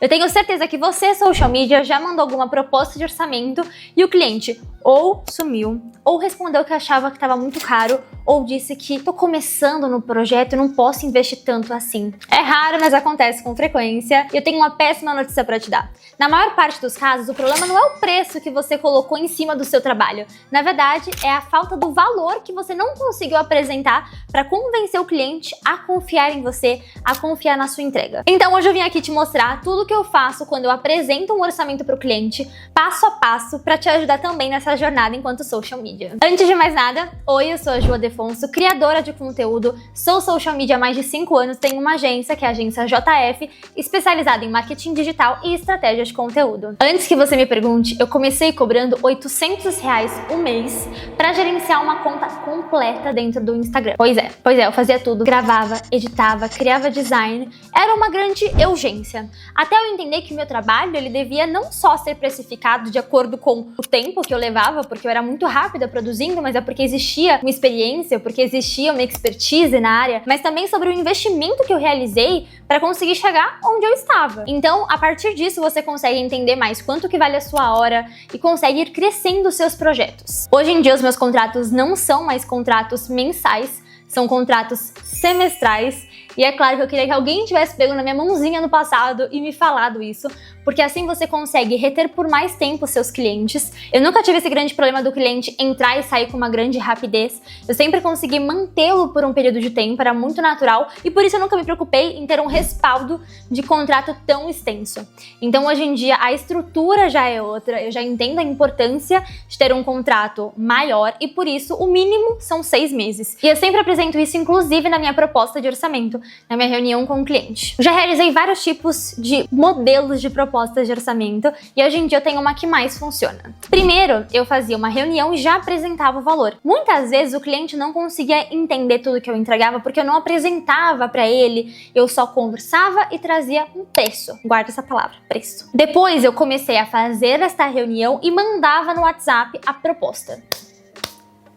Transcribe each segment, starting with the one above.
Eu tenho certeza que você, social media, já mandou alguma proposta de orçamento e o cliente ou sumiu, ou respondeu que achava que estava muito caro, ou disse que tô começando no projeto e não posso investir tanto assim. É raro, mas acontece com frequência e eu tenho uma péssima notícia para te dar. Na maior parte dos casos, o problema não é o preço que você colocou em cima do seu trabalho. Na verdade, é a falta do valor que você não conseguiu apresentar para convencer o cliente a confiar em você, a confiar na sua entrega. Então hoje eu vim aqui te mostrar tudo o que eu faço quando eu apresento um orçamento para o cliente, passo a passo, para te ajudar também nessa jornada enquanto social media. Antes de mais nada, oi, eu sou a Ju Adefonso, criadora de conteúdo, sou social media há mais de 5 anos, tenho uma agência, que é a agência JF, especializada em marketing digital e estratégia de conteúdo. Antes que você me pergunte, eu comecei cobrando R$800 um mês para gerenciar uma conta completa dentro do Instagram. Pois é, eu fazia tudo, gravava, editava, criava design, era uma grande urgência. Até eu entender que o meu trabalho, ele devia não só ser precificado de acordo com o tempo que eu levava, porque eu era muito rápida produzindo, mas é porque existia uma experiência, porque existia uma expertise na área, mas também sobre o investimento que eu realizei para conseguir chegar onde eu estava. Então, a partir disso, você consegue entender mais quanto que vale a sua hora e consegue ir crescendo os seus projetos. Hoje em dia, os meus contratos não são mais contratos mensais, são contratos semestrais. E é claro que eu queria que alguém tivesse pego na minha mãozinha no passado e me falado isso, porque assim você consegue reter por mais tempo seus clientes. Eu nunca tive esse grande problema do cliente entrar e sair com uma grande rapidez. Eu sempre consegui mantê-lo por um período de tempo, era muito natural, e por isso eu nunca me preocupei em ter um respaldo de contrato tão extenso. Então hoje em dia a estrutura já é outra, eu já entendo a importância de ter um contrato maior e por isso o mínimo são 6 meses. E eu sempre apresento isso inclusive na minha proposta de orçamento, na minha reunião com o cliente. Já realizei vários tipos de modelos de propostas de orçamento e hoje em dia eu tenho uma que mais funciona. Primeiro, eu fazia uma reunião e já apresentava o valor. Muitas vezes o cliente não conseguia entender tudo que eu entregava porque eu não apresentava para ele, eu só conversava e trazia um preço. Guarda essa palavra, preço. Depois eu comecei a fazer esta reunião e mandava no WhatsApp a proposta.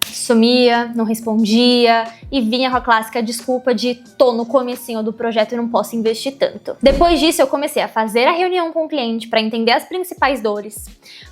Sumia, não respondia e vinha com a clássica desculpa de tô no comecinho do projeto e não posso investir tanto. Depois disso eu comecei a fazer a reunião com o cliente para entender as principais dores,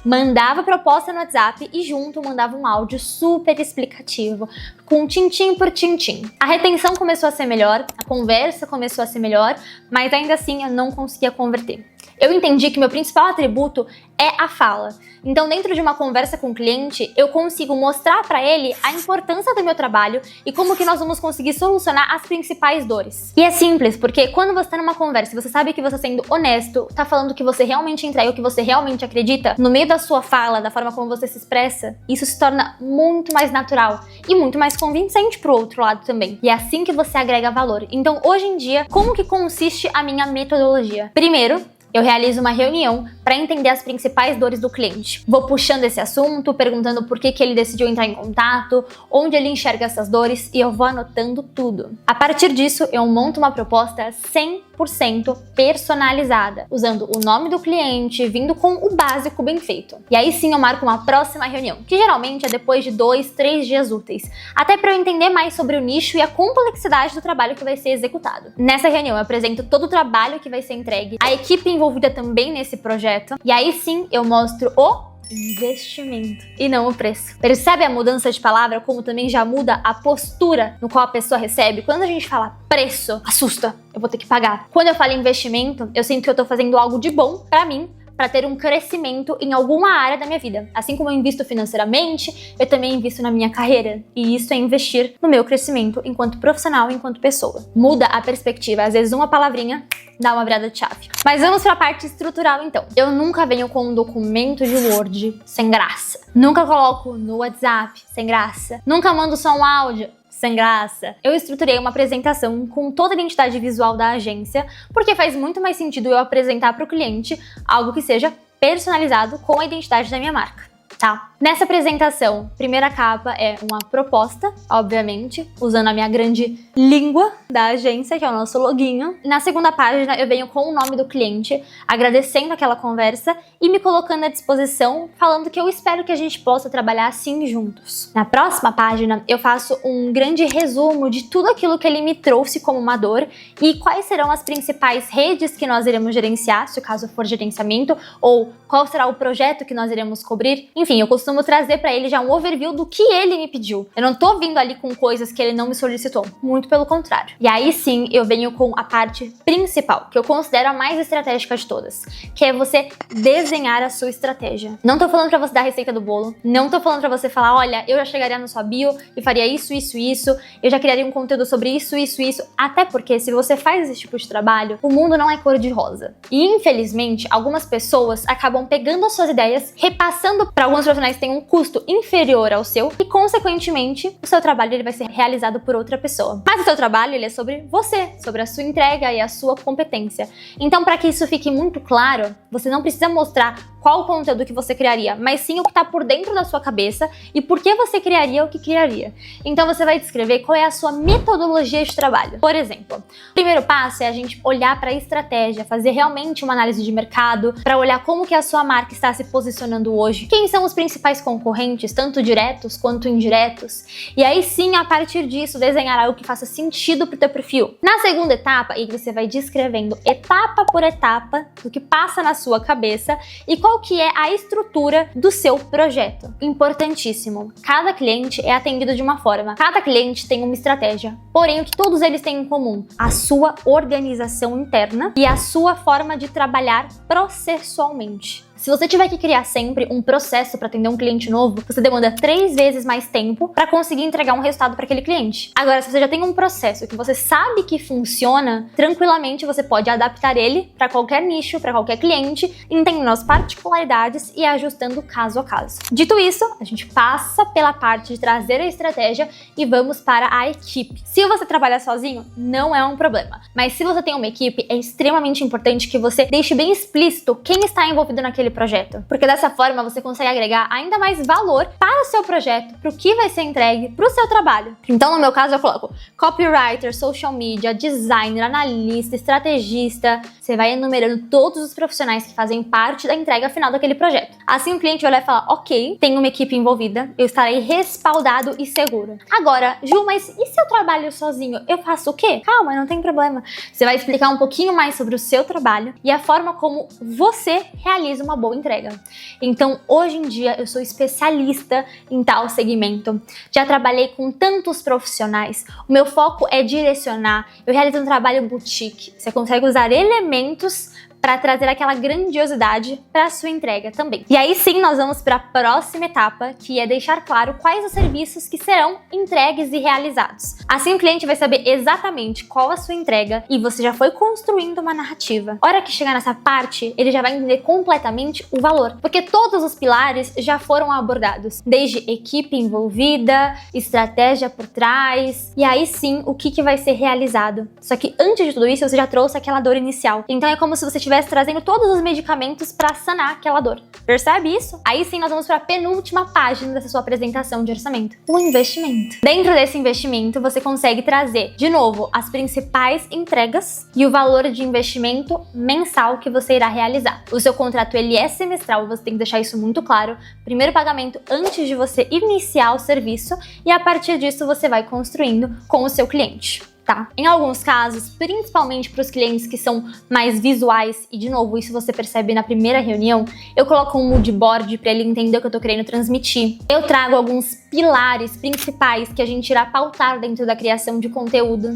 mandava a proposta no WhatsApp e junto mandava um áudio super explicativo, com tintim por tintim. A retenção começou a ser melhor, a conversa começou a ser melhor, mas ainda assim eu não conseguia converter. Eu entendi que meu principal atributo é a fala. Então, dentro de uma conversa com o cliente, eu consigo mostrar para ele a importância do meu trabalho e como que nós vamos conseguir solucionar as principais dores. E é simples, porque quando você tá numa conversa e você sabe que você sendo honesto, tá falando o que você realmente entrega, o que você realmente acredita, no meio da sua fala, da forma como você se expressa, isso se torna muito mais natural e muito mais convincente pro outro lado também. E é assim que você agrega valor. Então, hoje em dia, como que consiste a minha metodologia? Primeiro, eu realizo uma reunião para entender as principais dores do cliente. Vou puxando esse assunto, perguntando por que ele decidiu entrar em contato, onde ele enxerga essas dores e eu vou anotando tudo. A partir disso, eu monto uma proposta 100% personalizada, usando o nome do cliente, vindo com o básico bem feito. E aí sim eu marco uma próxima reunião, que geralmente é depois de 2, 3 dias úteis, até para eu entender mais sobre o nicho e a complexidade do trabalho que vai ser executado. Nessa reunião eu apresento todo o trabalho que vai ser entregue, a equipe envolvida também nesse projeto, e aí sim eu mostro o investimento e não o preço. Percebe a mudança de palavra, como também já muda a postura no qual a pessoa recebe? Quando a gente fala preço, assusta, eu vou ter que pagar. Quando eu falo investimento, eu sinto que eu tô fazendo algo de bom pra mim, para ter um crescimento em alguma área da minha vida. Assim como eu invisto financeiramente, eu também invisto na minha carreira. E isso é investir no meu crescimento enquanto profissional, enquanto pessoa. Muda a perspectiva. Às vezes uma palavrinha dá uma virada de chave. Mas vamos para a parte estrutural então. Eu nunca venho com um documento de Word sem graça. Nunca coloco no WhatsApp sem graça. Nunca mando só um áudio sem graça. Eu estruturei uma apresentação com toda a identidade visual da agência, porque faz muito mais sentido eu apresentar para o cliente algo que seja personalizado com a identidade da minha marca. tá? Nessa apresentação, primeira capa é uma proposta, obviamente, usando a minha grande língua da agência, que é o nosso loginho. Na segunda página, eu venho com o nome do cliente, agradecendo aquela conversa e me colocando à disposição, falando que eu espero que a gente possa trabalhar assim juntos. Na próxima página, eu faço um grande resumo de tudo aquilo que ele me trouxe como uma dor e quais serão as principais redes que nós iremos gerenciar, se o caso for gerenciamento, ou qual será o projeto que nós iremos cobrir. Enfim, eu costumo trazer para ele já um overview do que ele me pediu. Eu não tô vindo ali com coisas que ele não me solicitou, muito pelo contrário. E aí sim, eu venho com a parte principal, que eu considero a mais estratégica de todas, que é você desenhar a sua estratégia. Não tô falando pra você dar a receita do bolo, não tô falando pra você falar, olha, eu já chegaria na sua bio e faria isso, isso, isso, eu já criaria um conteúdo sobre isso, isso, isso, até porque se você faz esse tipo de trabalho, o mundo não é cor de rosa. E infelizmente, algumas pessoas acabam pegando as suas ideias, repassando para alguns profissionais que têm um custo inferior ao seu e, consequentemente, o seu trabalho ele vai ser realizado por outra pessoa. Mas o seu trabalho ele é sobre você, sobre a sua entrega e a sua competência. Então, para que isso fique muito claro, você não precisa mostrar qual o conteúdo que você criaria, mas sim o que está por dentro da sua cabeça e por que você criaria o que criaria. Então você vai descrever qual é a sua metodologia de trabalho. Por exemplo, o primeiro passo é a gente olhar para a estratégia, fazer realmente uma análise de mercado, para olhar como que a sua marca está se posicionando hoje, quem são os principais concorrentes, tanto diretos quanto indiretos, e aí sim, a partir disso, desenhar algo que faça sentido para o teu perfil. Na segunda etapa, aí você vai descrevendo etapa por etapa do que passa na sua cabeça e qual que é a estrutura do seu projeto. Importantíssimo, cada cliente é atendido de uma forma, cada cliente tem uma estratégia, porém o que todos eles têm em comum? A sua organização interna e a sua forma de trabalhar processualmente. Se você tiver que criar sempre um processo para atender um cliente novo, você demanda 3 vezes mais tempo para conseguir entregar um resultado para aquele cliente. Agora, se você já tem um processo que você sabe que funciona, tranquilamente você pode adaptar ele para qualquer nicho, para qualquer cliente, entendendo as particularidades e ajustando caso a caso. Dito isso, a gente passa pela parte de trazer a estratégia e vamos para a equipe. Se você trabalha sozinho, não é um problema. Mas se você tem uma equipe, é extremamente importante que você deixe bem explícito quem está envolvido naquele projeto, porque dessa forma você consegue agregar ainda mais valor para o seu projeto, para o que vai ser entregue, para o seu trabalho. Então, no meu caso, eu coloco copywriter, social media, designer, analista, estrategista. Você vai enumerando todos os profissionais que fazem parte da entrega final daquele projeto. Assim, o cliente vai olhar e falar, ok, tem uma equipe envolvida, eu estarei respaldado e seguro. Agora, Ju, mas e se eu trabalho sozinho? Eu faço o quê? Calma, não tem problema. Você vai explicar um pouquinho mais sobre o seu trabalho e a forma como você realiza uma boa entrega. Então, hoje em dia, eu sou especialista em tal segmento. Já trabalhei com tantos profissionais. O meu foco é direcionar. Eu realizo um trabalho boutique. Você consegue usar elementos para trazer aquela grandiosidade para a sua entrega também. E aí sim, nós vamos para a próxima etapa, que é deixar claro quais os serviços que serão entregues e realizados. Assim o cliente vai saber exatamente qual a sua entrega e você já foi construindo uma narrativa. A hora que chegar nessa parte, ele já vai entender completamente o valor, porque todos os pilares já foram abordados, desde equipe envolvida, estratégia por trás, e aí sim, o que vai ser realizado. Só que antes de tudo isso, você já trouxe aquela dor inicial. Então é como se você estivesse trazendo todos os medicamentos para sanar aquela dor. Percebe isso? Aí sim nós vamos para a penúltima página dessa sua apresentação de orçamento. O investimento. Dentro desse investimento, você consegue trazer, de novo, as principais entregas e o valor de investimento mensal que você irá realizar. O seu contrato ele é semestral, você tem que deixar isso muito claro. Primeiro pagamento antes de você iniciar o serviço e a partir disso você vai construindo com o seu cliente. Tá? Em alguns casos, principalmente para os clientes que são mais visuais, e de novo, isso você percebe na primeira reunião, eu coloco um mood board para ele entender o que eu tô querendo transmitir. Eu trago alguns pilares principais que a gente irá pautar dentro da criação de conteúdo.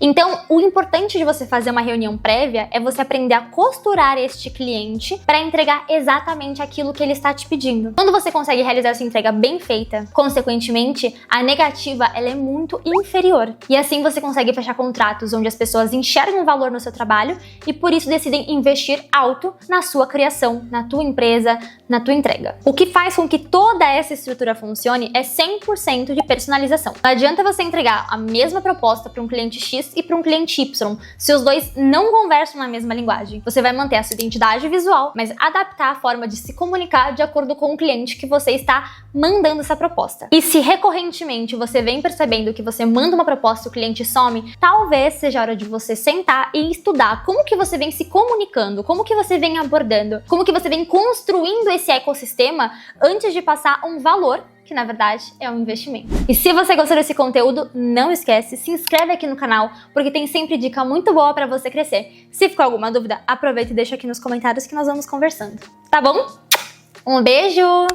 Então, o importante de você fazer uma reunião prévia é você aprender a costurar este cliente para entregar exatamente aquilo que ele está te pedindo. Quando você consegue realizar essa entrega bem feita, consequentemente, a negativa ela é muito inferior. E assim você consegue consegue fechar contratos onde as pessoas enxergam valor no seu trabalho e por isso decidem investir alto na sua criação, na tua empresa, na tua entrega. O que faz com que toda essa estrutura funcione é 100% de personalização. Não adianta você entregar a mesma proposta para um cliente X e para um cliente Y, se os dois não conversam na mesma linguagem. Você vai manter a sua identidade visual, mas adaptar a forma de se comunicar de acordo com o cliente que você está mandando essa proposta. E se recorrentemente você vem percebendo que você manda uma proposta e o cliente some, talvez seja a hora de você sentar e estudar como que você vem se comunicando, como que você vem abordando, como que você vem construindo esse ecossistema antes de passar um valor que na verdade é um investimento. E se você gostou desse conteúdo, não esquece, se inscreve aqui no canal, porque tem sempre dica muito boa para você crescer. Se ficou alguma dúvida, aproveita e deixa aqui nos comentários que nós vamos conversando. Tá bom? Um beijo!